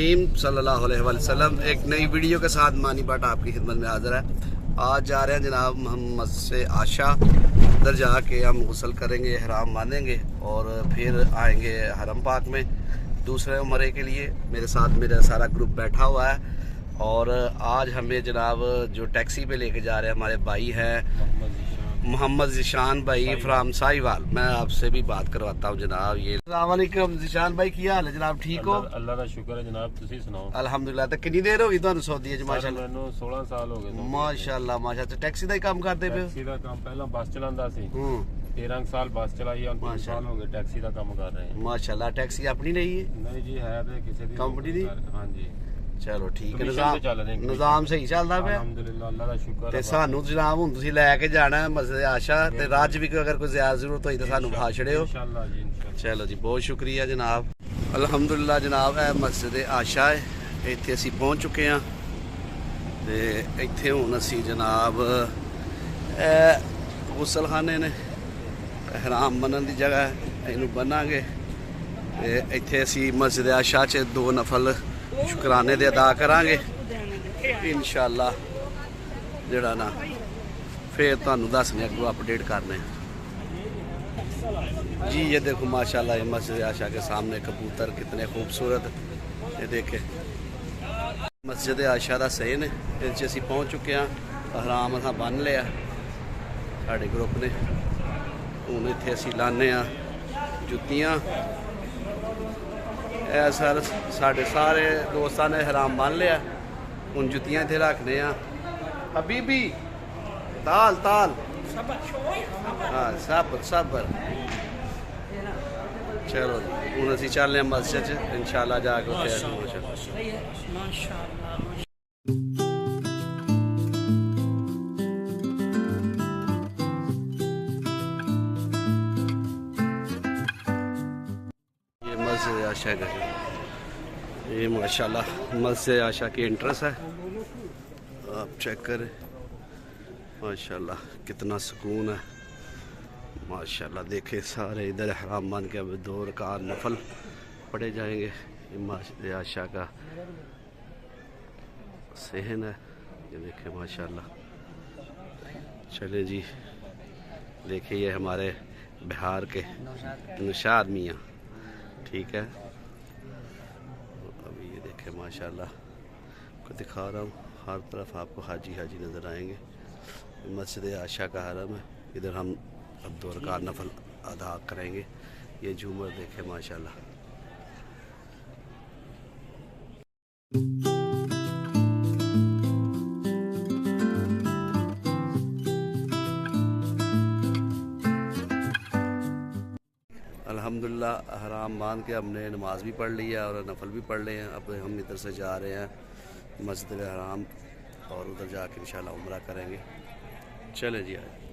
करीम सल्लल्लाहु अलैहि वसल्लम। एक नई वीडियो के साथ मानी बाट आपकी खिदमत में हाजिर है। आज जा रहे हैं जनाब मोहम्मद से आशा, उधर जाके हम गुस्ल करेंगे, हराम बांधेंगे और फिर आएंगे हरम पाक में दूसरे उम्रे के लिए। मेरे साथ मेरा सारा ग्रुप बैठा हुआ है और आज हमें जनाब जो टैक्सी पे लेके जा रहे हैं हमारे भाई हैं मोहम्मद ज़िशान भाई फ्राम साहिवाल। मैं आपसे भी बात करवाता हूँ जनाब। ये अस्सलाम वालेकुम ज़िशान भाई, क्या हाल है जनाब? ठीक हो? अल्लाह का शुक्र है जनाब, तुसी सुनाओ? अल्हम्दुलिल्लाह। तो कितनी देर होगी तुहानू सऊदी च? माशाअल्लाह मैनू 16 साल हो गए। माशाअल्लाह माशाअल्लाह। टैक्सी का ही काम करते पे? टैक्सी का काम पहला बस चलांदा सी, 13 साल बस चलाई और 3 साल हो गए टैक्सी का काम कर रहे हैं। माशाअल्लाह। टैक्सी अपनी नहीं है? नहीं जी, है तो किसी दी कंपनी दी। हां जी, चलो ठीक है। निजाम सही चलदा पे? अल्हम्दुलिल्लाह, अल्लाह का शुक्र ते है। सानू जनाब हुन तुसी लेके जाना है मस्जिद आशा ते राज भी अगर कोई ज्यादा जरूरत होई तो सानू भा छड़ियो इंशाअल्लाह जी, इंशाअल्लाह। चलो जी, बहुत शुक्रिया जनाब। अल्हम्दुलिल्लाह जनाब, है मस्जिद आशा है, इत्थे असी पहुंच चुके हैं ते इत्थे हुन असी जनाब गुसल खाने ने हराम बनन दी जगह है, इनू बनांगे ते इत्थे असी मस्जिद आशा च 2 नफल शुकराने दे अदा करांगे इंशाअल्लाह। जड़ा ना फिर तुहानू दसने अगों अपडेट करने जी। ये देखो माशाल्लाह, ये मस्जिद आशा के सामने कबूतर कितने खूबसूरत। ये देखे मस्जिद आशा का सेन है, इस असी पहुँच चुके हैं। हराम असा बन लिया साढ़े ग्रुप ने। हूँ इत्थे असी लाने जुत्तियाँ। सर साढ़े सारे दोस्तों ने हराम बन लिया, हूँ जुत्तियाँ इत्थे रखने। हबीबी ताल ताल, हाँ सबर सबर। चलो हूँ असी चलने मस्जिद च इंशाअल्लाह जाके मस्जिद आशा का, ये माशाल्लाह मस्जिद आशा की एंट्रेंस है। आप चेक करें माशाल्लाह कितना सुकून है माशाल्लाह। देखे सारे इधर हराम मान के अब 2 रकात नफल पढ़े जाएंगे। ये मस्जिद आशा का सहन है, ये देखे माशाल्लाह। चले जी, देखिए ये हमारे बिहार के निशाद मियाँ, ठीक है। अभी ये देखें माशाल्लाह, को दिखा रहा हूँ, हर तरफ आपको हाजी हाजी नज़र आएंगे। मस्जिद आशा का हरम है, इधर हम अब 2 रकात नफल अदा करेंगे। ये झूमर देखें माशाल्लाह। अल्हम्दुलिल्लाह हराम बांध के हमने नमाज भी पढ़ ली है और नफल भी पढ़ लिए हैं। अब हम इधर से जा रहे हैं मस्जिद हराम और उधर जाके इंशाल्लाह उम्रा करेंगे। चले जी आज।